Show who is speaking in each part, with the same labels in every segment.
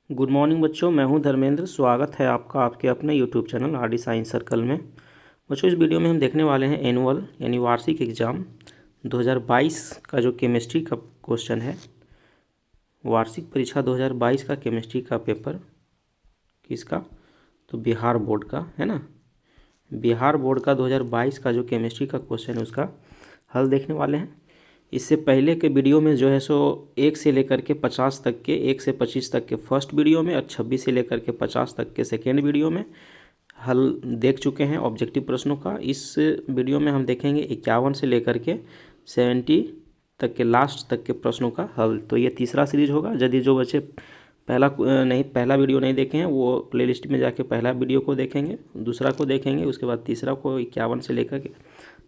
Speaker 1: Good morning बच्चों, मैं हूं धर्मेंद्र। स्वागत है आपका आपके अपने YouTube channel RD science circle में। बच्चों, इस वीडियो में हम देखने वाले हैं एनुअल यानी वार्षिक एग्ज़ाम 2022 का जो केमिस्ट्री का क्वेश्चन है। वार्षिक परीक्षा 2022 का केमिस्ट्री का पेपर किसका? तो बिहार बोर्ड का है ना। बिहार बोर्ड का 2022 का जो केमिस्ट्री का क्वेश्चन है उसका हल देखने वाले हैं। इससे पहले के वीडियो में जो है सो 1 से लेकर के 50 तक के, 1 से 25 तक के फर्स्ट वीडियो में और 26 से लेकर के 50 तक के सेकेंड वीडियो में हल देख चुके हैं ऑब्जेक्टिव प्रश्नों का। इस वीडियो में हम देखेंगे 51 से लेकर के 70 तक के लास्ट तक के प्रश्नों का हल। तो ये तीसरा सीरीज होगा। यदि जो बच्चे पहला वीडियो नहीं देखे हैं वो प्लेलिस्ट में जाके पहला वीडियो को देखेंगे, दूसरा को देखेंगे, उसके बाद तीसरा को 51 से लेकर के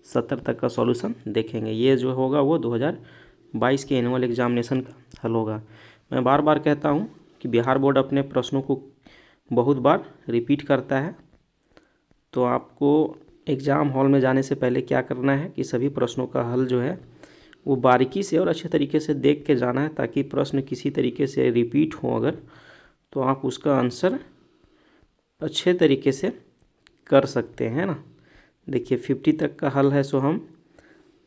Speaker 1: 70 तक का सॉल्यूशन देखेंगे। ये जो होगा वो 2022 के एनुअल एग्जामिनेशन का हल होगा। मैं बार बार कहता हूँ कि बिहार बोर्ड अपने प्रश्नों को बहुत बार रिपीट करता है, तो आपको एग्ज़ाम हॉल में जाने से पहले क्या करना है कि सभी प्रश्नों का हल जो है वो बारीकी से और अच्छे तरीके से देख के जाना है, ताकि प्रश्न किसी तरीके से रिपीट हो अगर तो आप उसका आंसर अच्छे तरीके से कर सकते हैं ना। देखिए 50 तक का हल है सो हम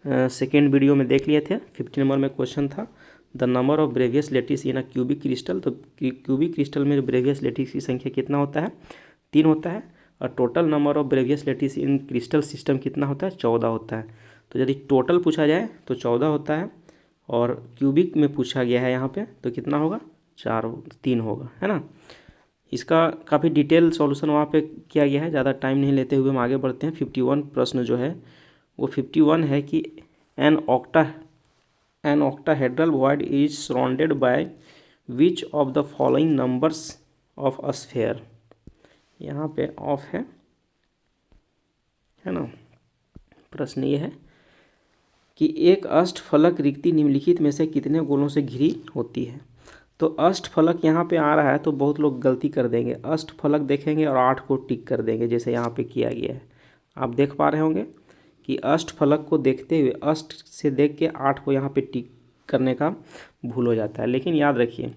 Speaker 1: सेकेंड वीडियो में देख लिए थे। 50 नंबर में क्वेश्चन था the number of Bravais lattice in a cubic crystal. तो क्यूबिक क्रिस्टल में ब्रेवियस लेटिस की संख्या कितना होता है? 3 होता है। और total number of Bravais lattice in crystal system कितना होता है? 14 होता है। तो यदि टोटल पूछा जाए तो 14 होता है, और क्यूबिक में पूछा गया है यहाँ पे तो कितना होगा? 3 होगा, है ना। इसका काफ़ी डिटेल सॉल्यूशन वहाँ पे किया गया है। ज़्यादा टाइम नहीं लेते हुए हम आगे बढ़ते हैं। 51 प्रश्न जो है वो 51 है कि an octahedral void is surrounded by which of the following numbers of a sphere. यहाँ पे ऑफ है ना। प्रश्न ये है कि एक अष्टफलक रिक्ति निम्नलिखित में से कितने गोलों से घिरी होती है। तो अष्टफलक यहाँ पे आ रहा है तो बहुत लोग गलती कर देंगे। अष्टफलक देखेंगे और 8 को टिक कर देंगे, जैसे यहाँ पे किया गया है। आप देख पा रहे होंगे कि अष्टफलक को देखते हुए अष्ट से देख के 8 को यहाँ पे टिक करने का भूल हो जाता है। लेकिन याद रखिए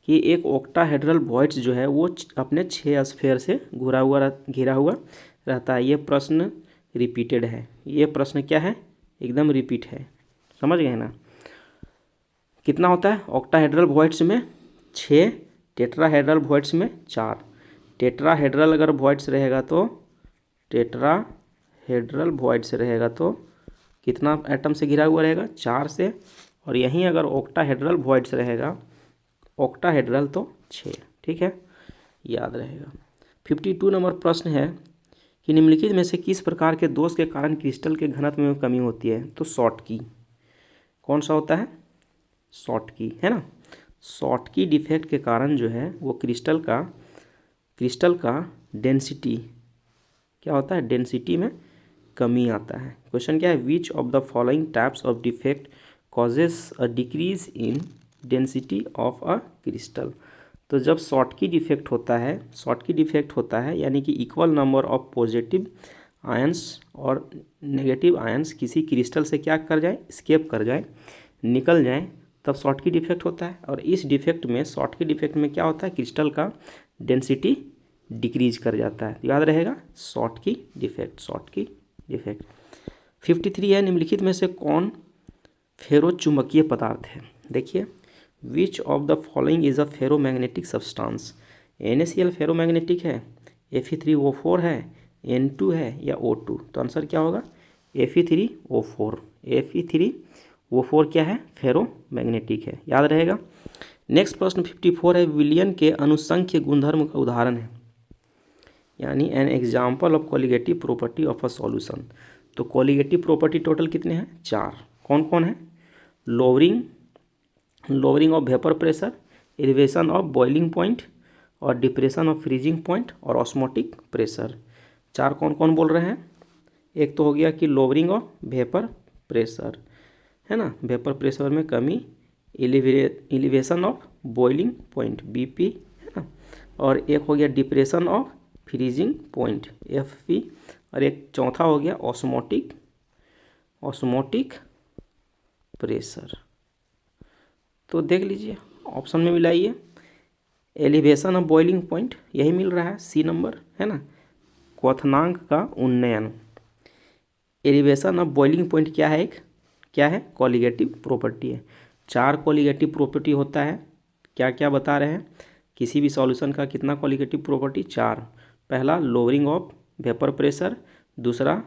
Speaker 1: कि एक ऑक्टाहेड्रल वॉइड्स जो है वो अपने 6 स्फीयर से घिरा हुआ रहता है। ये प्रश्न रिपीटेड है। ये प्रश्न क्या है? एकदम रिपीट है। समझ गए ना। कितना होता है ऑक्टाहेड्रल वॉइड्स में? 6। टेट्राहेड्रल वॉइड्स में 4। टेट्राहेड्रल अगर वॉइड्स रहेगा तो कितना एटम से घिरा हुआ रहेगा? 4 से। और यहीं अगर ऑक्टाहेड्रल वॉइड्स रहेगा ऑक्टाहेड्रल तो 6। ठीक है, याद रहेगा। 52 नंबर प्रश्न है कि निम्नलिखित में से किस प्रकार के दोष के कारण क्रिस्टल के घनत्व में कमी होती है। तो शॉटकी। कौन सा होता है? शॉटकी, है ना। शॉटकी डिफेक्ट के कारण जो है वो क्रिस्टल का डेंसिटी क्या होता है? डेंसिटी में कमी आता है। क्वेश्चन क्या है? विच of the following types of defect causes a decrease in density of a crystal. तो जब शॉटकी डिफेक्ट होता है यानी कि equal number of positive ions और नेगेटिव आयंस किसी क्रिस्टल से क्या कर जाए? स्केप कर जाए, निकल जाए, तब शॉटकी डिफेक्ट होता है। और इस शॉटकी डिफेक्ट में क्या होता है? क्रिस्टल का डेंसिटी डिक्रीज कर जाता है। याद रहेगा, शॉटकी डिफेक्ट। 53 है निम्नलिखित में से कौन फेरोचुंबकीय पदार्थ है। देखिए, विच of the following is a ferromagnetic substance. NaCl ferromagnetic है, Fe3O4 है, N2 है या O2। तो आंसर क्या होगा? Fe3O4 क्या है? फेरोमैग्नेटिक है। याद रहेगा। नेक्स्ट प्रश्न 54 है विलियन के अनुसंख्य गुणधर्म का उदाहरण है, यानी an example of colligative property of a solution. तो कॉलिगेटिव प्रॉपर्टी टोटल कितने हैं? 4। कौन कौन है? Lowering of vapour pressure, elevation of boiling point और डिप्रेशन ऑफ फ्रीजिंग पॉइंट और ऑस्मोटिक प्रेशर। 4 कौन कौन बोल रहे हैं? एक तो हो गया कि लोअरिंग ऑफ वेपर प्रेशर, है ना, वेपर प्रेशर में कमी, elevation of boiling point BP, है ना, और एक हो गया depression of freezing point FP, और एक चौथा हो गया ऑस्मोटिक प्रेशर। तो देख लीजिए, ऑप्शन में मिलाइए। एलिवेशन ऑफ बॉइलिंग पॉइंट, यही मिल रहा है, सी नंबर है ना। क्वथनांक का उन्नयन, एलिवेशन ऑफ बॉइलिंग पॉइंट क्या है, क्या है, कॉलिगेटिव प्रॉपर्टी है। 4 कॉलिगेटिव प्रॉपर्टी होता है, क्या क्या बता रहे हैं, किसी भी सॉल्यूशन का कितना कॉलिगेटिव प्रॉपर्टी, 4। पहला लोअरिंग ऑफ वेपर प्रेशर, दूसरा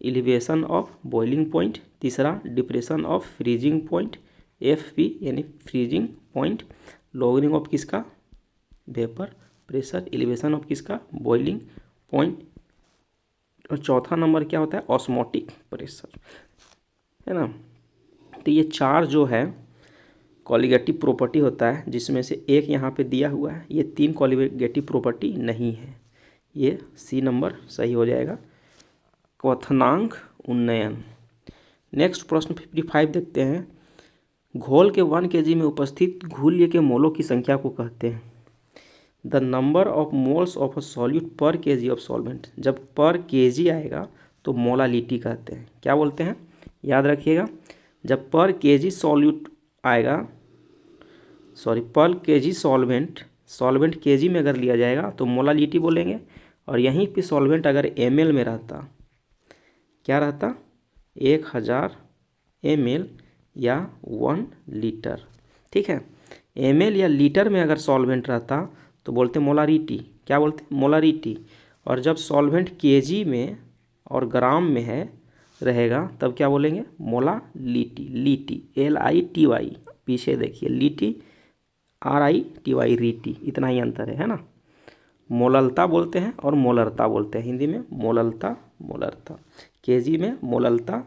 Speaker 1: एलिवेशन ऑफ बॉइलिंग पॉइंट, तीसरा depression of freezing point, FP यानी फ्रीजिंग पॉइंट, लोअरिंग ऑफ किसका, वेपर प्रेशर, एलिवेशन ऑफ किसका, बॉइलिंग पॉइंट, और चौथा नंबर क्या होता है, ऑस्मोटिक प्रेशर, है ना। तो ये 4 जो है कॉलिगेटिव प्रॉपर्टी होता है, जिसमें से एक यहाँ पे दिया हुआ है, ये 3 कॉलिगेटिव प्रॉपर्टी नहीं है, ये सी नंबर सही हो जाएगा, क्वथनांक उन्नयन। नेक्स्ट प्रश्न 55 देखते हैं। घोल के 1 kg में उपस्थित घुल्य के मोलों की संख्या को कहते हैं। The number of moles of a solute पर kg ऑफ सॉल्वेंट, जब पर kg आएगा तो मोलालिटी कहते हैं, क्या बोलते हैं, याद रखिएगा। जब पर kg सॉल्यूट आएगा, पर kg सॉल्वेंट kg में अगर लिया जाएगा तो मोलालिटी बोलेंगे, और यहीं पे सॉल्वेंट अगर ml में रहता, क्या रहता, 1000 ml या 1 लीटर, ठीक है। ml या लीटर में अगर सॉल्वेंट रहता तो बोलते मोलारिटी, क्या बोलते, मोलारिटी। और जब सॉल्वेंट kg में और ग्राम में है रहेगा तब क्या बोलेंगे, मोलालिटी, लीटी, LITY, पीछे देखिए, लीटी RITY, रीटी, इतना ही अंतर है ना। मोललता बोलते हैं और मोलरता बोलते हैं, हिंदी में मोललता मोलरता, kg में मोललता,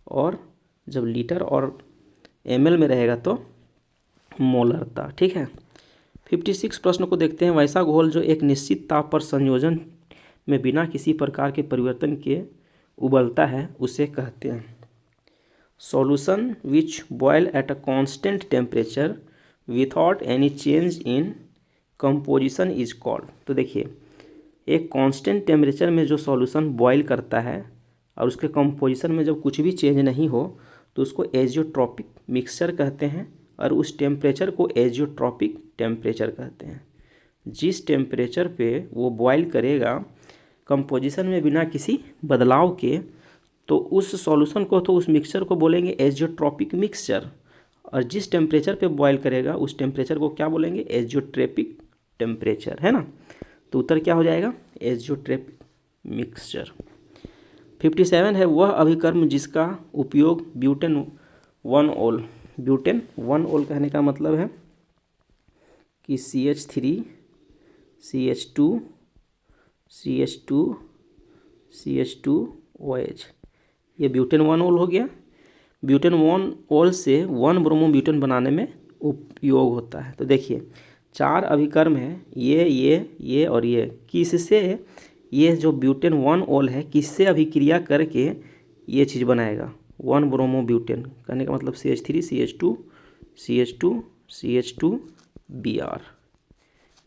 Speaker 1: और जब लीटर और ml में रहेगा तो मोलरता, ठीक है। 56 प्रश्न को देखते हैं। वैसा घोल जो एक निश्चित ताप पर संयोजन में बिना किसी प्रकार के परिवर्तन के उबलता है उसे कहते हैं। Solution which boil at a constant temperature without any change in composition is called. तो देखिए, एक कांस्टेंट टेम्परेचर में जो सॉल्यूशन बॉयल करता है और उसके कंपोजिशन में जब कुछ भी चेंज नहीं हो तो उसको एजियोट्रॉपिक मिक्सचर कहते हैं, और उस टेम्परेचर को एजियोट्रॉपिक टेम्परेचर कहते हैं। जिस टेम्परेचर पे वो बॉयल करेगा कंपोजिशन में बिना किसी बदलाव के, तो उस सॉल्यूशन को, तो उस मिक्सचर को बोलेंगे एजियोट्रॉपिक मिक्सचर, और जिस टेम्परेचर पे बॉयल करेगा उस टेम्परेचर को क्या बोलेंगे, एजियोट्रॉपिक टेम्परेचर, है ना। तो उत्तर क्या हो जाएगा, एजियोट्रॉपिक मिक्सचर। 57 है वह अभिकर्म जिसका उपयोग ब्यूटेन 1-ओल, ब्यूटेन 1-ओल कहने का मतलब है कि CH3 CH2 CH2 CH2 OH, ये ब्यूटेन 1-ओल हो गया। ब्यूटेन 1-ओल से 1-ब्रोमोब्यूटेन बनाने में उपयोग होता है। तो देखिए 4 अभिकर्म है, ये और ये, किससे, ये जो ब्यूटेन 1-ओल है किससे अभिक्रिया करके ये चीज़ बनाएगा, 1-ब्रोमोब्यूटेन, कहने का मतलब CH3 CH2 CH2 CH2 Br,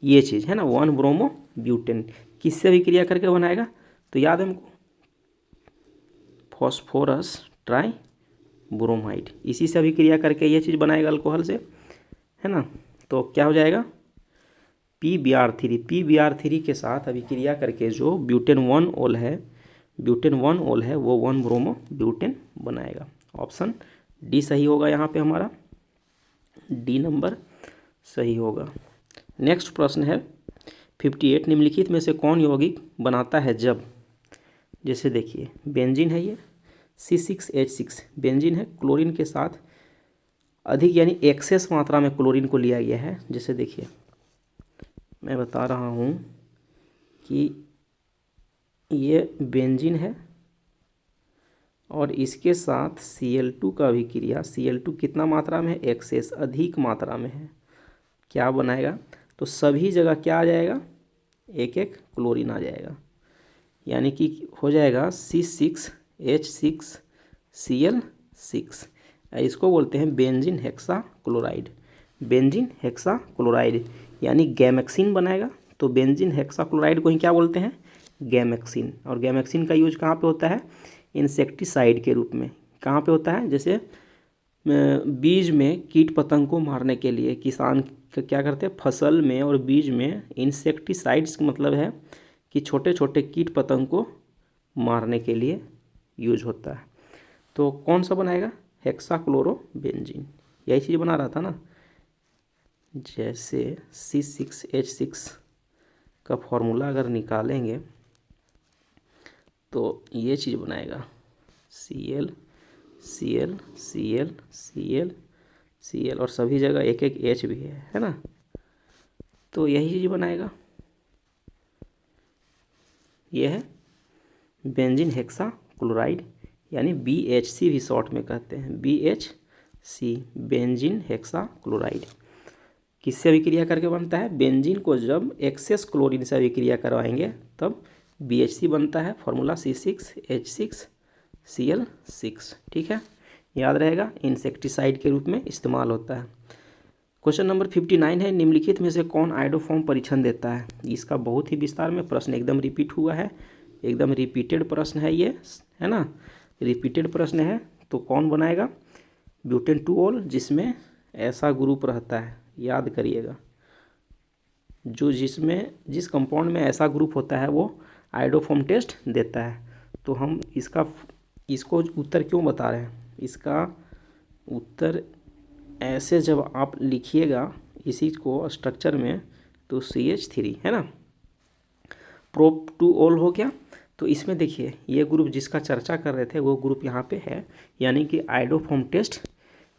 Speaker 1: ये चीज़ है ना, 1-ब्रोमोब्यूटेन किससे अभिक्रिया करके बनाएगा, तो याद है हमको, फॉस्फोरस ट्राई ब्रोमाइड, इसी से अभिक्रिया करके ये चीज़ बनाएगा अल्कोहल से, है ना। तो क्या हो जाएगा, PBr3 के साथ अभिक्रिया करके जो ब्यूटेन 1-ओल है, वो 1-ब्रोमोब्यूटेन बनाएगा। ऑप्शन डी सही होगा यहाँ पे हमारा, डी नंबर सही होगा। नेक्स्ट प्रश्न है 58, निम्नलिखित में से कौन यौगिक बनाता है जब, जैसे देखिए बेंजीन है, ये C6H6 बेंजीन है, क्लोरीन के साथ अधिक यानी एक्सेस मात्रा में क्लोरीन को लिया गया है। जैसे देखिए मैं बता रहा हूँ कि ये बेंजीन है और इसके साथ Cl2 का अभिक्रिया, Cl2 कितना मात्रा में है, एक्सेस, अधिक मात्रा में है, क्या बनाएगा, तो सभी जगह क्या आ जाएगा, एक एक क्लोरीन आ जाएगा, यानी कि हो जाएगा C6H6Cl6, इसको बोलते हैं बेंजीन हेक्साक्लोराइड, बेंजीन हेक्साक्लोराइड यानी गैमेक्सिन बनाएगा। तो बेंजीन हेक्साक्लोराइड को ही क्या बोलते हैं, गैमेक्सिन, और गैमेक्सिन का यूज कहाँ पे होता है, इंसेक्टिसाइड के रूप में। कहाँ पे होता है, जैसे बीज में कीट पतंग को मारने के लिए किसान क्या करते हैं, फसल में और बीज में इंसेक्टिसाइड्स का मतलब है कि छोटे छोटे कीट पतंग को मारने के लिए यूज होता है। तो कौन सा बनाएगा, हेक्साक्लोरोबेंजीन, यही चीज़ बना रहा था ना। जैसे C6H6 का फॉर्मूला अगर निकालेंगे तो ये चीज़ बनाएगा, Cl Cl Cl Cl Cl, और सभी जगह एक एक H भी है ना। तो यही चीज़ बनाएगा, ये है बेंजीन हेक्साक्लोराइड, यानी BHC भी शॉर्ट में कहते हैं, BHC बेंजीन हेक्साक्लोराइड। किससे अभिक्रिया करके बनता है, बेंजीन को जब एक्सेस क्लोरीन से अभिक्रिया करवाएंगे तब BHC बनता है, फॉर्मूला C6H6Cl6। ठीक है, याद रहेगा, इंसेक्टिसाइड के रूप में इस्तेमाल होता है। क्वेश्चन नंबर 59 है, निम्नलिखित में से कौन आयोडोफॉर्म परीक्षण देता है। इसका बहुत ही विस्तार में प्रश्न एकदम रिपीट हुआ है, एकदम रिपीटेड प्रश्न है ये, है ना, रिपीटेड प्रश्न है। तो कौन बनाएगा, ब्यूटेन 2-ऑल, जिसमें ऐसा ग्रुप रहता है, याद करिएगा, जो जिस कंपाउंड में ऐसा ग्रुप होता है वो आयोडोफॉर्म टेस्ट देता है। तो हम इसको उत्तर क्यों बता रहे हैं, इसका उत्तर ऐसे जब आप लिखिएगा इसी को स्ट्रक्चर में, तो CH3 है ना, प्रोप 2-ऑल हो गया। तो इसमें देखिए ये ग्रुप जिसका चर्चा कर रहे थे वो ग्रुप यहाँ पे है, यानी कि आयोडोफॉर्म टेस्ट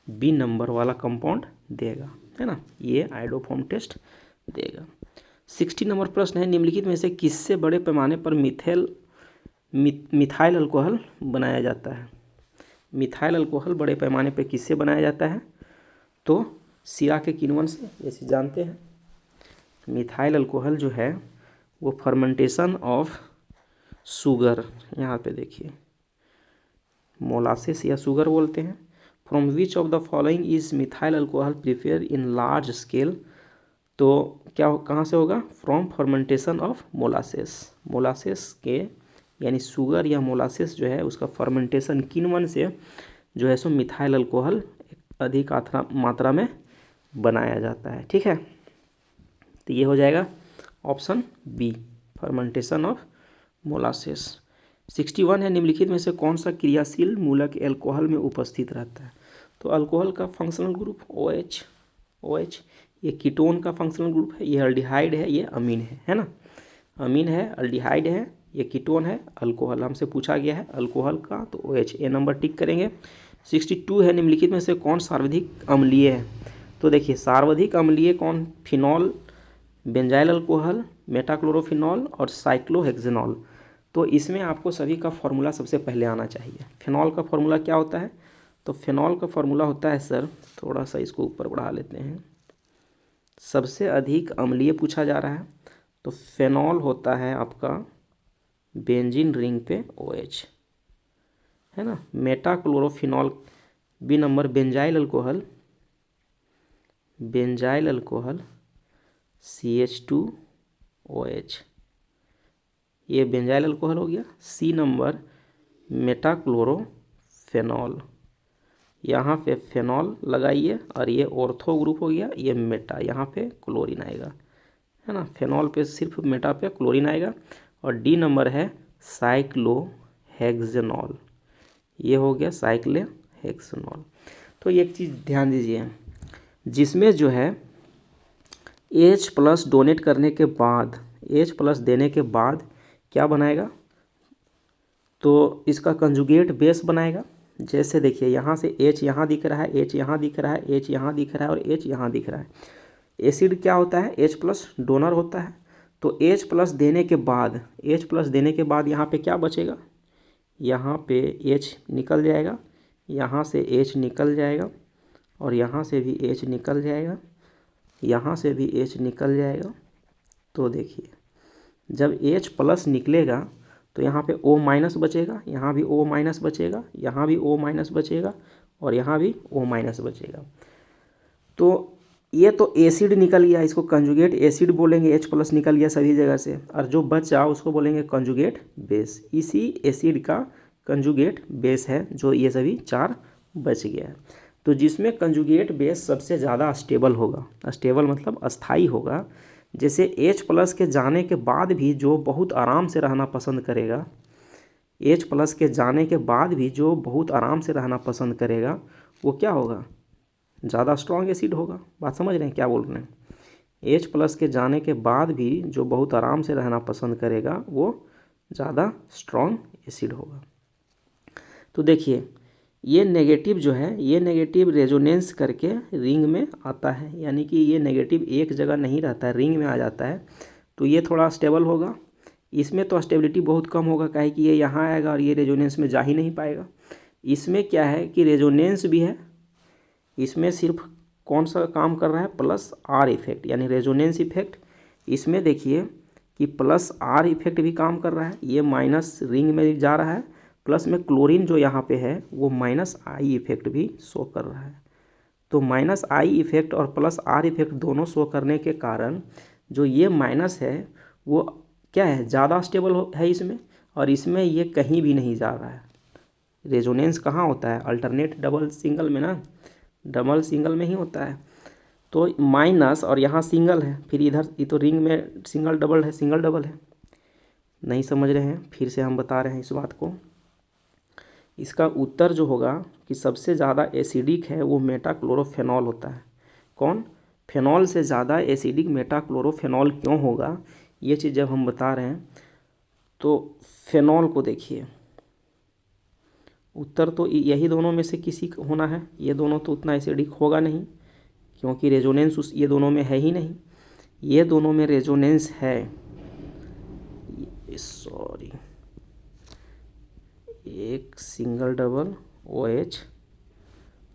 Speaker 1: B नंबर वाला कंपाउंड देगा, है ना, ये आयोडोफॉर्म टेस्ट देगा। 60 नंबर प्रश्न है, निम्नलिखित में से किससे बड़े पैमाने पर मिथाइल अल्कोहल बनाया जाता है। मिथाइल अल्कोहल बड़े पैमाने पर किससे बनाया जाता है, तो शीरा के किण्वन से, जैसे जानते हैं। मिथाइल अल्कोहल जो है वो फर्मेंटेशन ऑफ शुगर, यहाँ पे देखिए मोलासेस या शुगर बोलते हैं। From which of the following is methyl alcohol prepare in large scale, तो क्या कहाँ से होगा, from fermentation of molasses, molasses के यानी शुगर या मोलासेस जो है उसका फर्मेंटेशन किण्वन से जो है सो मिथाइल अल्कोहल अधिक मात्रा में बनाया जाता है। ठीक है, तो ये हो जाएगा option b, fermentation of molasses. 61 है, निम्नलिखित में से कौन सा क्रियाशील मूलक एल्कोहल में उपस्थित रहता है। तो अल्कोहल का फंक्शनल ग्रुप OH, ये कीटोन का फंक्शनल ग्रुप है, ये अल्डिहाइड है, ये अमीन है ना, अमीन है, अल्डिहाइड है, ये कीटोन है, अल्कोहल हमसे पूछा गया है अल्कोहल का, तो OH, ए नंबर टिक करेंगे। 62 है, निम्नलिखित में से कौन सर्वाधिक अम्लीय है। तो देखिए सर्वाधिक अम्लीय कौन, फिनॉल, बेंजाइल अल्कोहल, मेटाक्लोरोफिनॉल और साइक्लोहेक्सेनॉल। तो इसमें आपको सभी का फॉर्मूला सबसे पहले आना चाहिए। फिनॉल का फॉर्मूला क्या होता है, तो फिनॉल का फॉर्मूला होता है सर, थोड़ा सा इसको ऊपर बढ़ा लेते हैं, सबसे अधिक अम्लीय पूछा जा रहा है, तो फिनॉल होता है आपका बेंजीन रिंग पे OH, है ना। Metachlorophenol B number benzyl alcohol CH2OH, ये बेंजाइल अल्कोहल हो गया। C नंबर मेटाक्लोरोफेनॉल, यहाँ पे फेनॉल लगाइए और ये ऑर्थो ग्रुप हो गया, ये मेटा, यहाँ पे क्लोरीन आएगा, है ना, फेनॉल पे सिर्फ मेटा पे क्लोरीन आएगा। और D नंबर है साइक्लोहेक्सेनॉल, ये हो गया साइक्लोहेक्सेनॉल। तो एक चीज़ ध्यान दीजिए, जिसमें जो है H+ डोनेट करने के बाद, H+ देने के बाद क्या बनाएगा, तो इसका कंजुगेट बेस बनाएगा। जैसे देखिए यहाँ से H यहाँ दिख रहा है, H यहाँ दिख रहा है, H यहाँ दिख रहा है और H यहाँ दिख रहा है। एसिड क्या होता है, H+ डोनर होता है। तो H+ देने के बाद, H+ देने के बाद यहाँ पे क्या बचेगा, यहाँ पे H निकल जाएगा, यहाँ से H निकल जाएगा और यहाँ से भी H निकल जाएगा, यहाँ से भी H निकल जाएगा। तो देखिए जब H+ निकलेगा तो यहाँ पे O- बचेगा, यहाँ भी O- बचेगा, यहाँ भी O- बचेगा और यहाँ भी O- बचेगा। तो ये तो एसिड निकल गया, इसको कंजुगेट एसिड बोलेंगे, H+ निकल गया सभी जगह से, और जो बचा उसको बोलेंगे कंजुगेट बेस। इसी एसिड का कंजुगेट बेस है जो ये सभी 4 बच गया है। तो जिसमें कंजुगेट बेस सबसे ज़्यादा स्टेबल होगा, स्टेबल मतलब अस्थाई होगा, जैसे H+ के जाने के बाद भी जो बहुत आराम से रहना पसंद करेगा, H+ के जाने के बाद भी जो बहुत आराम से रहना पसंद करेगा, वो क्या होगा, ज़्यादा स्ट्रॉन्ग एसिड होगा। बात समझ रहे हैं क्या बोल रहे हैं? H+ के जाने के बाद भी जो बहुत आराम से रहना पसंद करेगा वो ज़्यादा स्ट्रॉन्ग एसिड होगा। तो देखिए ये नेगेटिव जो है, ये नेगेटिव रेजोनेंस करके रिंग में आता है, यानी कि ये नेगेटिव एक जगह नहीं रहता है, रिंग में आ जाता है। तो ये थोड़ा स्टेबल होगा, इसमें तो स्टेबिलिटी बहुत कम होगा, काहे कि ये यहाँ आएगा और ये रेजोनेंस में जा ही नहीं पाएगा। इसमें क्या है कि रेजोनेंस भी है, इसमें सिर्फ कौन सा काम कर रहा है, +R इफेक्ट यानी रेजोनेंस इफेक्ट। इसमें देखिए कि +R इफेक्ट भी काम कर रहा है, ये माइनस रिंग में जा रहा है, प्लस में क्लोरीन जो यहाँ पे है वो -I इफेक्ट भी शो कर रहा है। तो -I इफेक्ट और +R इफेक्ट दोनों शो करने के कारण जो ये माइनस है वो क्या है, ज़्यादा स्टेबल है इसमें, और इसमें ये कहीं भी नहीं जा रहा है। रेजोनेंस कहाँ होता है, अल्टरनेट डबल सिंगल में ना, डबल सिंगल में ही होता है। तो माइनस और यहाँ सिंगल है, फिर इधर ये तो रिंग में सिंगल डबल है, सिंगल डबल है। नहीं समझ रहे हैं, फिर से हम बता रहे हैं इस बात को। इसका उत्तर जो होगा कि सबसे ज़्यादा एसिडिक है वो मेटाक्लोरोफेनॉल होता है। कौन, फेनॉल से ज़्यादा एसिडिक मेटाक्लोरोफेनॉल क्यों होगा, ये चीज़ जब हम बता रहे हैं तो फेनॉल को देखिए, उत्तर तो यही दोनों में से किसी का होना है। ये दोनों तो उतना एसिडिक होगा नहीं, क्योंकि रेजोनेंस उस ये दोनों में है ही नहीं। ये दोनों में रेजोनेंस है, सॉरी, एक सिंगल डबल OH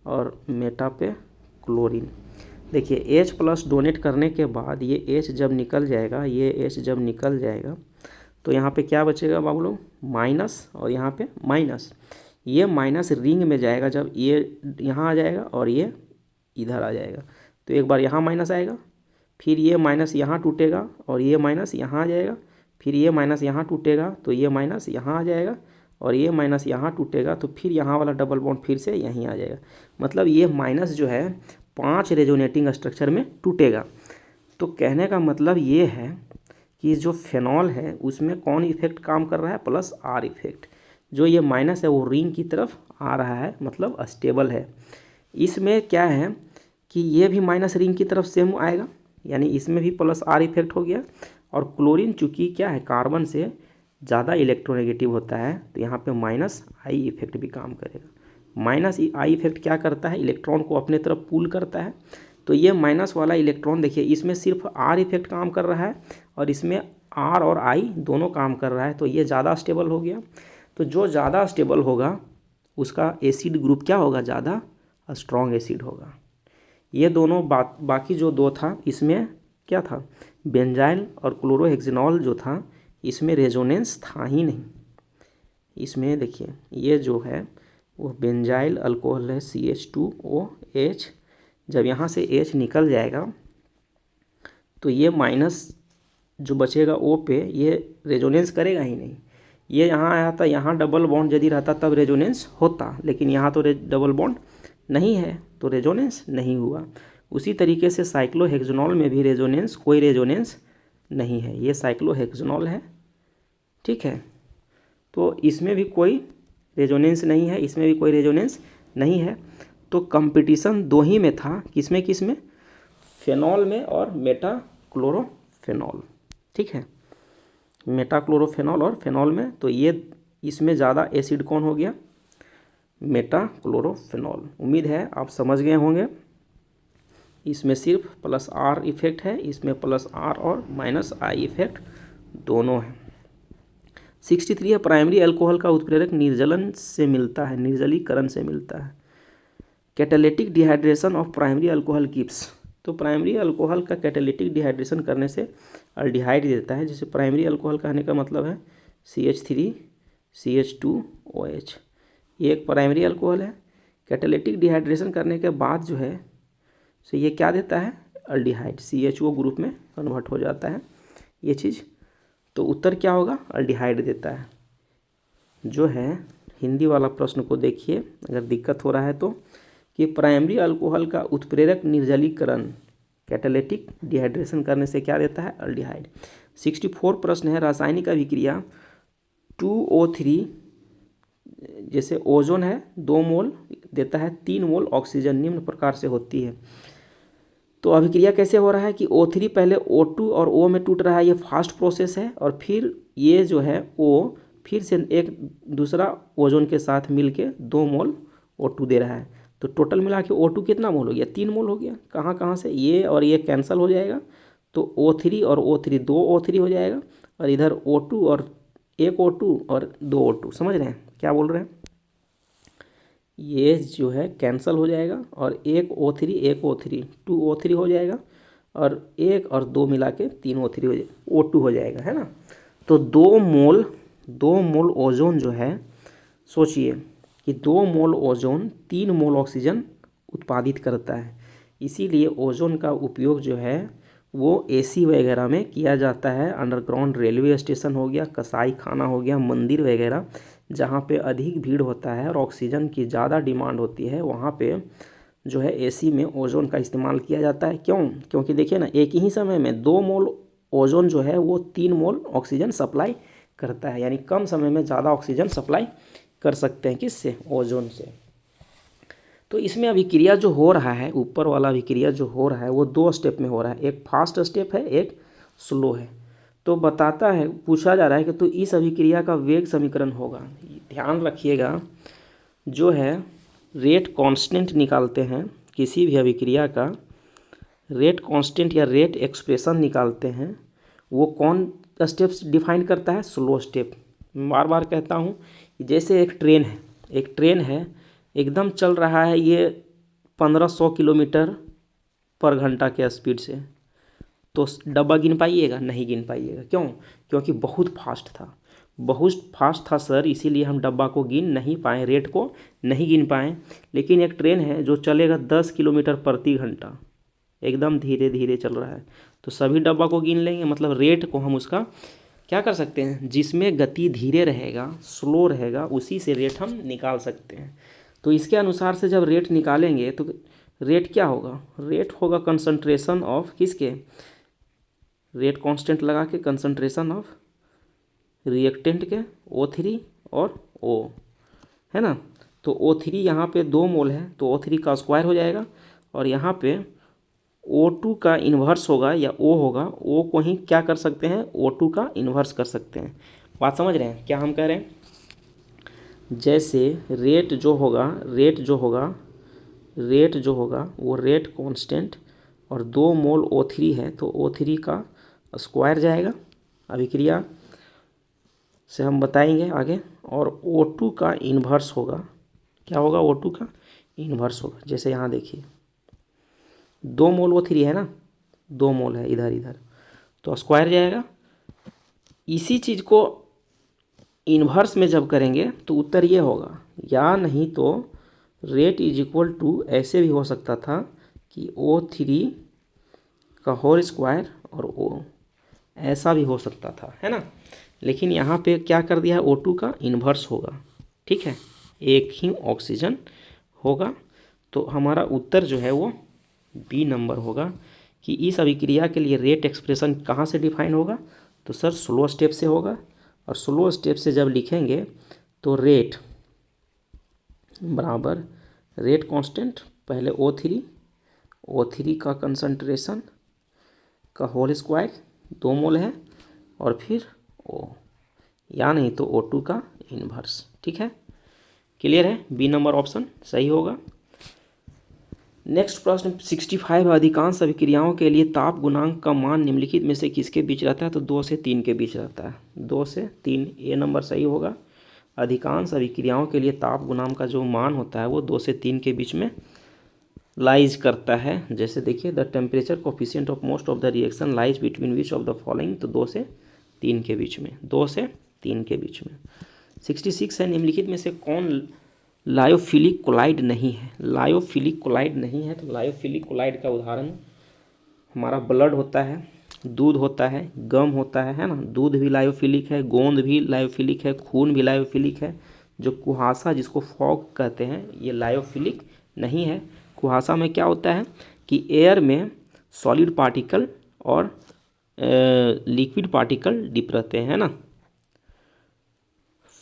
Speaker 1: और मेटा पे क्लोरीन। देखिए H+ डोनेट करने के बाद ये H जब निकल जाएगा, ये H जब निकल जाएगा तो यहाँ पे क्या बचेगा बाबू लोग, माइनस, और यहाँ पे माइनस। ये माइनस रिंग में जाएगा जब ये यहाँ आ जाएगा और ये इधर आ जाएगा, तो एक बार यहाँ माइनस आएगा, फिर ये माइनस यहाँ टूटेगा और ये माइनस यहाँ आ जाएगा, फिर ये माइनस यहाँ टूटेगा तो ये माइनस यहाँ आ जाएगा, और ये माइनस यहाँ टूटेगा तो फिर यहाँ वाला डबल बॉन्ड फिर से यहीं आ जाएगा। मतलब ये माइनस जो है 5 रेजोनेटिंग स्ट्रक्चर में टूटेगा। तो कहने का मतलब ये है कि जो फेनॉल है उसमें कौन इफेक्ट काम कर रहा है, +R इफेक्ट। जो ये माइनस है वो रिंग की तरफ आ रहा है, मतलब स्टेबल है। इसमें क्या है कि ये भी माइनस रिंग की तरफ सेम आएगा, यानी इसमें भी +R इफेक्ट हो गया। और क्लोरीन चूँकि क्या है, कार्बन से ज़्यादा इलेक्ट्रोनेगेटिव होता है, तो यहाँ पे -I इफेक्ट भी काम करेगा। -I इफेक्ट क्या करता है, इलेक्ट्रॉन को अपने तरफ पुल करता है। तो ये माइनस वाला इलेक्ट्रॉन देखिए, इसमें सिर्फ R इफेक्ट काम कर रहा है और इसमें R और I दोनों काम कर रहा है, तो ये ज़्यादा स्टेबल हो गया। तो जो ज़्यादा स्टेबल होगा उसका एसिड ग्रुप क्या होगा, ज़्यादा स्ट्रॉन्ग एसिड होगा। ये दोनों बाकी जो दो था इसमें क्या था, बेंजाइल और क्लोरोहेक्सिनॉल जो था इसमें रेजोनेंस था ही नहीं। इसमें देखिए ये जो है वो बेंजाइल अल्कोहल है, CH2OH। जब यहाँ से H निकल जाएगा तो ये माइनस जो बचेगा O पे, ये रेजोनेंस करेगा ही नहीं। ये यहाँ आया था, यहाँ डबल बॉन्ड यदि रहता तब रेजोनेंस होता, लेकिन यहाँ तो डबल बॉन्ड नहीं है तो रेजोनेंस नहीं हुआ। उसी तरीके से साइक्लोहेक्सोनॉल में भी रेजोनेंस, कोई रेजोनेंस नहीं है, ये साइक्लोहेक्सोनॉल है, ठीक है। तो इसमें भी कोई रेजोनेंस नहीं है, इसमें भी कोई रेजोनेंस नहीं है। तो कंपटीशन दो ही में था, किसमें किसमें, फेनॉल में और मेटाक्लोरोफेनॉल, ठीक है, मेटाक्लोरोफेनॉल और फेनॉल में। तो ये इसमें ज़्यादा एसिड कौन हो गया, मेटाक्लोरोफेनॉल। उम्मीद है आप समझ गए होंगे। इसमें सिर्फ +R इफेक्ट है, इसमें +R और -I इफेक्ट दोनों हैं। 63 है, प्राइमरी अल्कोहल का उत्प्रेरक निर्जलन से मिलता है, निर्जलीकरण से मिलता है। Catalytic dehydration of primary alcohol gives. तो प्राइमरी अल्कोहल का कैटालिटिक डिहाइड्रेशन करने से अल्डिहाइड देता है। जैसे प्राइमरी अल्कोहल कहने का मतलब है CH3CH2OH, ये एक प्राइमरी अल्कोहल है। कैटालिटिक डिहाइड्रेशन करने के बाद जो है सो ये क्या देता है, अल्डिहाइड, CHO ग्रुप में कन्वर्ट हो जाता है ये चीज़। तो उत्तर क्या होगा, अल्डिहाइड देता है। जो है हिंदी वाला प्रश्न को देखिए, अगर दिक्कत हो रहा है तो कि प्राइमरी अल्कोहल का उत्प्रेरक निर्जलीकरण कैटालिटिक डिहाइड्रेशन करने से क्या देता है, अल्डिहाइड। 64 प्रश्न है, रासायनिक अभिक्रिया 2O3 जैसे ओजोन है 2 मोल देता है 3 मोल ऑक्सीजन, निम्न प्रकार से होती है। तो अभिक्रिया कैसे हो रहा है कि O3 पहले O2 और O में टूट रहा है, ये फास्ट प्रोसेस है, और फिर ये जो है O फिर से एक दूसरा ओजोन के साथ मिलके 2 मोल O2 दे रहा है। तो टोटल मिला के O2 कितना मोल हो गया, 3 मोल हो गया। कहाँ कहाँ से, ये और ये कैंसिल हो जाएगा, तो O3 और O3 2 O3 हो जाएगा, और इधर O2 और एक O2 और 2 O2। समझ रहे हैं क्या बोल रहे हैं, ये जो है कैंसिल हो जाएगा, और एक O3 2 O3 हो जाएगा, और 1 और 2 मिला के 3 O3 हो जाएगा, O2 हो जाएगा, है ना। तो 2 मोल ओजोन जो है, सोचिए कि 2 मोल ओजोन 3 मोल ऑक्सीजन उत्पादित करता है। इसीलिए ओजोन का उपयोग जो है वो एसी वगैरह में किया जाता है। अंडरग्राउंड रेलवे स्टेशन हो गया, कसाई खाना हो गया, मंदिर वगैरह जहाँ पे अधिक भीड़ होता है और ऑक्सीजन की ज़्यादा डिमांड होती है, वहाँ पे जो है एसी में ओजोन का इस्तेमाल किया जाता है। क्यों, क्योंकि देखिए ना, एक ही समय में 2 मोल ओजोन जो है वो 3 मोल ऑक्सीजन सप्लाई करता है, यानी कम समय में ज़्यादा ऑक्सीजन सप्लाई कर सकते हैं, किससे, ओजोन से। तो इसमें अभिक्रिया जो हो रहा है, ऊपर वाला अभिक्रिया जो हो रहा है वो 2 स्टेप में हो रहा है, एक फास्ट स्टेप है, एक स्लो है। तो बताता है, पूछा जा रहा है कि तो इस अभिक्रिया का वेग समीकरण होगा। ध्यान रखिएगा, जो है रेट कांस्टेंट निकालते हैं किसी भी अभिक्रिया का, रेट कांस्टेंट या रेट एक्सप्रेशन निकालते हैं, वो कौन स्टेप्स डिफाइन करता है, स्लो स्टेप। बार बार कहता हूँ, जैसे एक ट्रेन है एकदम चल रहा है ये 1500 किलोमीटर पर घंटा के स्पीड से, तो डब्बा गिन पाइएगा, नहीं गिन पाइएगा। क्यों, क्योंकि बहुत फास्ट था सर, इसीलिए हम डब्बा को गिन नहीं पाए, रेट को नहीं गिन पाए। लेकिन एक ट्रेन है जो चलेगा 10 किलोमीटर प्रति घंटा, एकदम धीरे धीरे चल रहा है, तो सभी डब्बा को गिन लेंगे। मतलब रेट को हम उसका क्या कर सकते हैं, जिसमें गति धीरे रहेगा, स्लो रहेगा, उसी से रेट हम निकाल सकते हैं। तो इसके अनुसार से जब रेट निकालेंगे तो रेट क्या होगा, रेट होगा कंसंट्रेशन ऑफ किसके, रेट कांस्टेंट लगा के कंसंट्रेशन ऑफ रिएक्टेंट के O3 और O, है ना। तो O3 यहाँ पे 2 मोल है, तो O3 का स्क्वायर हो जाएगा, और यहाँ पे O2 का इन्वर्स होगा या O होगा, O को ही क्या कर सकते हैं, O2 का इन्वर्स कर सकते हैं। बात समझ रहे हैं क्या हम कह रहे हैं। जैसे रेट जो होगा वो रेट कांस्टेंट, और 2 मोल O3 है, तो O3 का स्क्वायर जाएगा, अभिक्रिया से हम बताएंगे आगे, और O2 का इन्वर्स होगा, क्या होगा, O2 का इन्वर्स होगा। जैसे यहाँ देखिए 2 मोल O3 है ना, 2 मोल है इधर, तो स्क्वायर जाएगा। इसी चीज़ को इन्वर्स में जब करेंगे तो उत्तर ये होगा, या नहीं तो रेट इज इक्वल टू ऐसे भी हो सकता था कि O3 का होल स्क्वायर और O, ऐसा भी हो सकता था, है ना। लेकिन यहाँ पे क्या कर दिया है, O2 का इन्वर्स होगा, ठीक है, एक ही ऑक्सीजन होगा। तो हमारा उत्तर जो है वो बी नंबर होगा, कि इस अभिक्रिया के लिए रेट एक्सप्रेशन कहाँ से डिफाइन होगा, तो सर स्लो स्टेप से होगा। और स्लो स्टेप से जब लिखेंगे तो रेट बराबर रेट कांस्टेंट, पहले O3 का कंसंट्रेशन का होल स्क्वायर 2 मोल है, और फिर O, या नहीं तो O2 का इन्वर्स, ठीक है, क्लियर है, बी नंबर ऑप्शन सही होगा। नेक्स्ट प्रश्न 65, अधिकांश अभिक्रियाओं के लिए ताप गुणांक का मान निम्नलिखित में से किसके बीच रहता है, तो 2 से 3 के बीच रहता है, 2 से 3, ये नंबर सही होगा। अधिकांश अभिक्रियाओं के लिए ताप गुणांक का जो मान होता है वो 2 से 3 के बीच में लाइज करता है। जैसे देखिए, the temperature coefficient of most of the reaction lies between which of the following, तो 2 से 3 के बीच में, 2 से 3 के बीच में। 66 है, निम्नलिखित में से कौन लायोफिलिक कोलाइड नहीं है, लायोफिलिक कोलाइड नहीं है। तो लायोफिलिक कोलाइड का उदाहरण हमारा ब्लड होता है, दूध होता है, गम होता है ना, दूध भी लायोफिलिक है, गोंद भी लायोफिलिक है, खून भी लायोफिलिक है, जो कुहासा जिसको फॉग कहते हैं ये लायोफिलिक नहीं है। कुहासा में क्या होता है कि एयर में सॉलिड पार्टिकल और लिक्विड पार्टिकल डिप रहते हैं, है ना,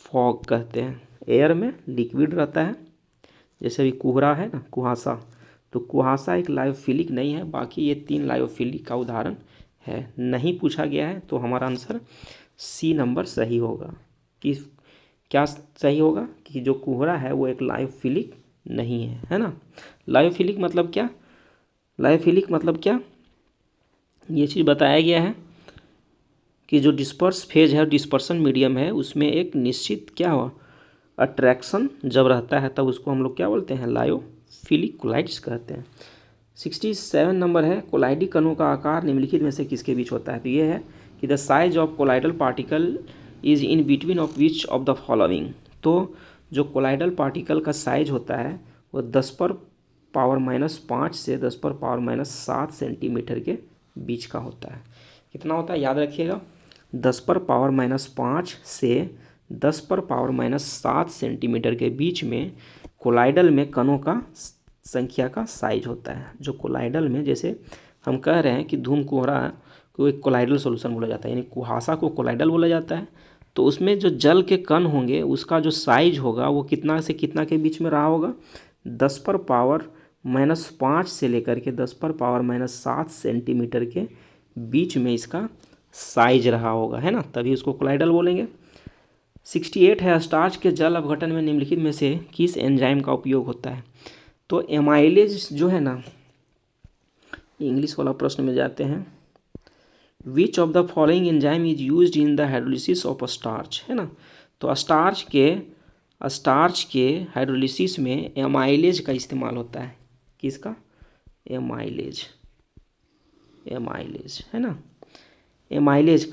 Speaker 1: फॉग कहते हैं। एयर में लिक्विड रहता है, जैसे अभी कोहरा है ना, कुहासा, तो कुहासा एक लायोफिलिक नहीं है। बाकी ये 3 लायोफिलिक का उदाहरण है। नहीं पूछा गया है तो हमारा आंसर सी नंबर सही होगा। कि क्या सही होगा कि जो कोहरा है वो एक लायोफिलिक नहीं है ना। लायोफिलिक मतलब क्या? लायोफिलिक मतलब क्या, ये चीज़ बताया गया है कि जो डिस्पर्स फेज है, डिस्पर्सन मीडियम है, उसमें एक निश्चित क्या हुआ अट्रैक्शन जब रहता है तब उसको हम लोग क्या बोलते हैं, लायोफिलिक कोलाइड्स कहते हैं। 67 नंबर है, कोलाइडी कणों का आकार निम्नलिखित में से किसके बीच होता है? तो ये है कि the size of colloidal particle is in between of which of the following. तो जो कोलाइडल पार्टिकल का साइज होता है वो 10⁻⁻5 से 10⁻⁻7 सेंटीमीटर के बीच का होता है। कितना होता है याद रखिएगा, 10⁻⁻5 से 10⁻⁻7 सेंटीमीटर के बीच में कोलाइडल में कणों का संख्या का साइज होता है। जो कोलाइडल में, जैसे हम कह रहे हैं कि धूम कोहरा को एक कोलाइडल सॉल्यूशन बोला जाता है, यानी कुहासा को कोलाइडल बोला जाता है, तो उसमें जो जल के कण होंगे उसका जो साइज होगा वो कितना से कितना के बीच में रहा होगा, 10⁻⁻5 से लेकर के 10⁻⁻7 सेंटीमीटर के बीच में इसका साइज रहा होगा, है ना, तभी उसको कोलाइडल बोलेंगे। 68 है, स्टार्च के जल अपघटन में निम्नलिखित में से किस एंजाइम का उपयोग होता है? तो एमाइलेज जो है ना, इंग्लिश वाला प्रश्न में जाते हैं, विच of the following enzyme is used in the hydrolysis of starch, है ना। तो स्टार्च के हाइड्रोलिसिस में एमाइलेज का इस्तेमाल होता है। किसका? एमाइलेज है ना, एमाइलेज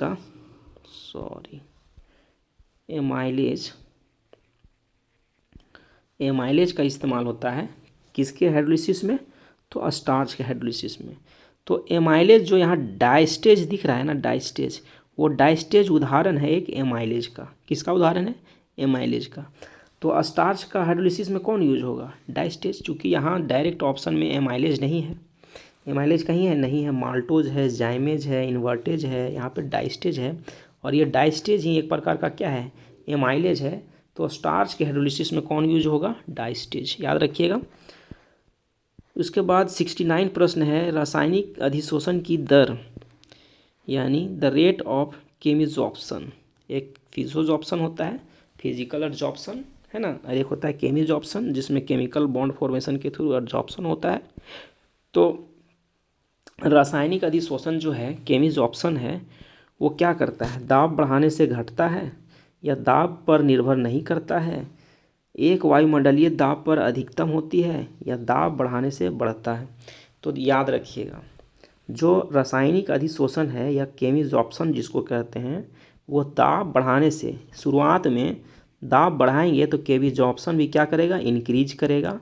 Speaker 1: का इस्तेमाल होता है किसके हाइड्रोलिसिस में? तो स्टार्च के हाइड्रोलिसिस में। तो एमाइलेज जो यहाँ डाइस्टेज दिख रहा है ना, डाइस्टेज, वो डाइस्टेज उदाहरण है एक एमाइलेज का। किसका उदाहरण है? एमाइलेज का। तो स्टार्च का हाइड्रोलिसिस में कौन यूज होगा? डाइस्टेज। चूँकि यहाँ डायरेक्ट ऑप्शन में एमाइलेज नहीं है, एमाइलेज कहीं है नहीं है, माल्टोज है, जाइमेज है, इन्वर्टेज है, यहाँ पे डाइस्टेज है, और ये डाइस्टेज ही एक प्रकार का क्या है, एमाइलेज है। तो स्टार्च के हाइड्रोलिसिस में कौन यूज होगा? डाइस्टेज, याद रखिएगा। उसके बाद 69 प्रश्न है, रासायनिक अधिशोषण की दर, यानी द रेट ऑफ केमिजॉर्प्शन। एक फिजियोजॉर्प्शन होता है, फिजिकल एडजॉर्प्शन, है ना, और एक होता है केमिजॉर्प्शन जिसमें केमिकल बॉन्ड फॉर्मेशन के थ्रू एडजॉर्प्शन होता है। तो रासायनिक अधिशोषण जो है, केमिजॉर्प्शन है, वो क्या करता है? दाब बढ़ाने से घटता है या दाब पर निर्भर नहीं करता है? एक वायुमंडलीय दाब पर अधिकतम होती है या दाब बढ़ाने से बढ़ता है? तो याद रखिएगा, जो रासायनिक अधिशोषण है या केमिजॉर्प्शन जिसको कहते हैं, वो दाब बढ़ाने से, शुरुआत में दाब बढ़ाएंगे तो केमिजॉर्प्शन भी क्या करेगा? इंक्रीज करेगा।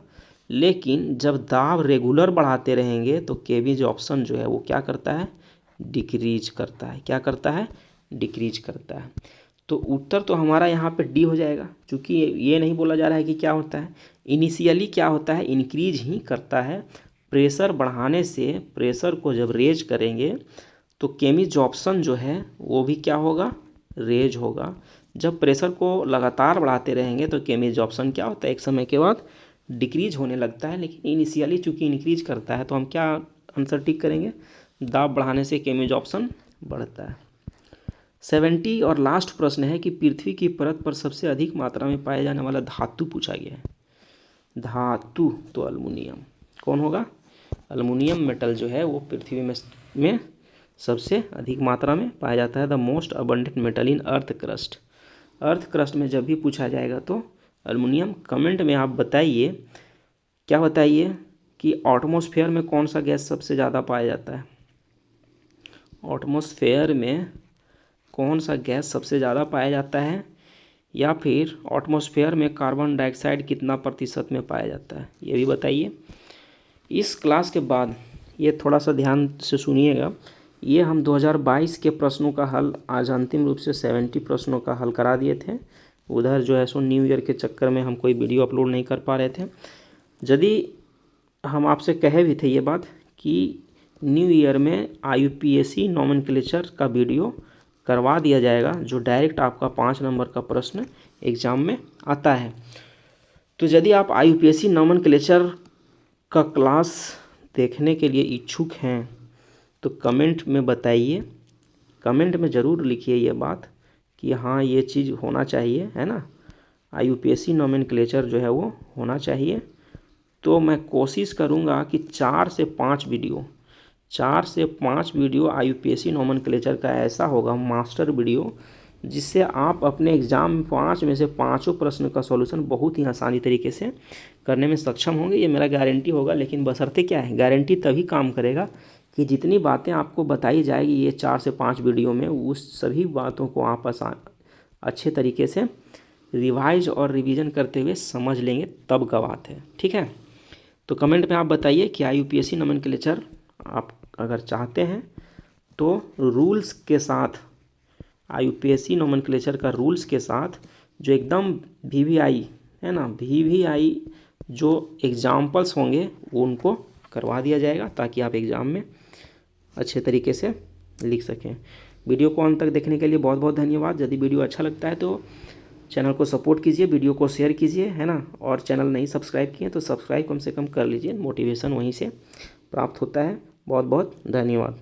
Speaker 1: लेकिन जब दाब रेगुलर बढ़ाते रहेंगे तो केमिजॉर्प्शन जो है वो क्या करता है? डिक्रीज करता है। क्या करता है? डिक्रीज करता है। तो उत्तर तो हमारा यहाँ पे डी हो जाएगा, क्योंकि ये नहीं बोला जा रहा है कि क्या होता है, इनिशियली क्या होता है, इंक्रीज ही करता है। प्रेशर बढ़ाने से, प्रेशर को जब रेज करेंगे तो केमिजॉर्प्शन जो है वो भी क्या होगा? रेज होगा। जब प्रेशर को लगातार बढ़ाते रहेंगे तो केमिजॉर्प्शन क्या होता है? एक समय के बाद डिक्रीज होने लगता है। लेकिन इनिशियली चूँकि इंक्रीज करता है तो हम क्या आंसर टिक करेंगे? दाब बढ़ाने से केमिजॉर्प्शन बढ़ता है। 70 और लास्ट प्रश्न है कि पृथ्वी की परत पर सबसे अधिक मात्रा में पाया जाने वाला धातु पूछा गया है। धातु तो एल्युमिनियम। कौन होगा? एल्युमिनियम मेटल जो है वो पृथ्वी में सबसे अधिक मात्रा में पाया जाता है। The most abundant metal in earth crust. Earth crust में जब भी पूछा जाएगा तो एल्युमिनियम। कमेंट में आप बताइए, क्या बताइए कि एटमॉस्फेयर में कौन सा गैस सबसे ज़्यादा पाया जाता है? एटमॉस्फेयर में कौन सा गैस सबसे ज़्यादा पाया जाता है, या फिर एटमॉस्फेयर में कार्बन डाइऑक्साइड कितना प्रतिशत में पाया जाता है, ये भी बताइए। इस क्लास के बाद ये थोड़ा सा ध्यान से सुनिएगा, ये हम 2022 के प्रश्नों का हल आज अंतिम रूप से 70 प्रश्नों का हल करा दिए थे। उधर जो है सो न्यू ईयर के चक्कर में हम कोई वीडियो अपलोड नहीं कर पा रहे थे। यदि हम आपसे कहे भी थे ये बात कि न्यू ईयर में IUPAC नोमेनक्लेचर का वीडियो करवा दिया जाएगा, जो डायरेक्ट आपका 5 नंबर का प्रश्न एग्ज़ाम में आता है। तो यदि आप IUPAC नोमेनक्लेचर का क्लास देखने के लिए इच्छुक हैं तो कमेंट में बताइए, कमेंट में ज़रूर लिखिए ये बात कि हाँ ये चीज़ होना चाहिए, है ना, IUPAC नोमेनक्लेचर जो है वो होना चाहिए। तो मैं कोशिश करूँगा कि 4 से 5 वीडियो IUPAC नोमेनक्लेचर का ऐसा होगा मास्टर वीडियो, जिससे आप अपने एग्ज़ाम में 5 में से 5 प्रश्न का सॉल्यूशन बहुत ही आसानी तरीके से करने में सक्षम होंगे। ये मेरा गारंटी होगा। लेकिन बशर्ते क्या है, गारंटी तभी काम करेगा कि जितनी बातें आपको बताई जाएगी ये 4 से 5 वीडियो में, उस सभी बातों को आप अच्छे तरीके से रिवाइज और रिवीजन करते हुए समझ लेंगे, तब का बात है। ठीक है, तो कमेंट में आप बताइए कि IUPAC नोमेनक्लेचर आप अगर चाहते हैं तो रूल्स के साथ, IUPAC नोमेनक्लेचर का रूल्स के साथ जो एकदम VVI है ना, VVI जो एग्जाम्पल्स होंगे वो उनको करवा दिया जाएगा, ताकि आप एग्ज़ाम में अच्छे तरीके से लिख सकें। वीडियो को अंत तक देखने के लिए बहुत बहुत धन्यवाद। यदि वीडियो अच्छा लगता है तो चैनल को सपोर्ट कीजिए, वीडियो को शेयर कीजिए, है ना, और चैनल नहीं सब्सक्राइब किए तो सब्सक्राइब कम से कम कर लीजिए, मोटिवेशन वहीं से प्राप्त होता है। बहुत बहुत धन्यवाद।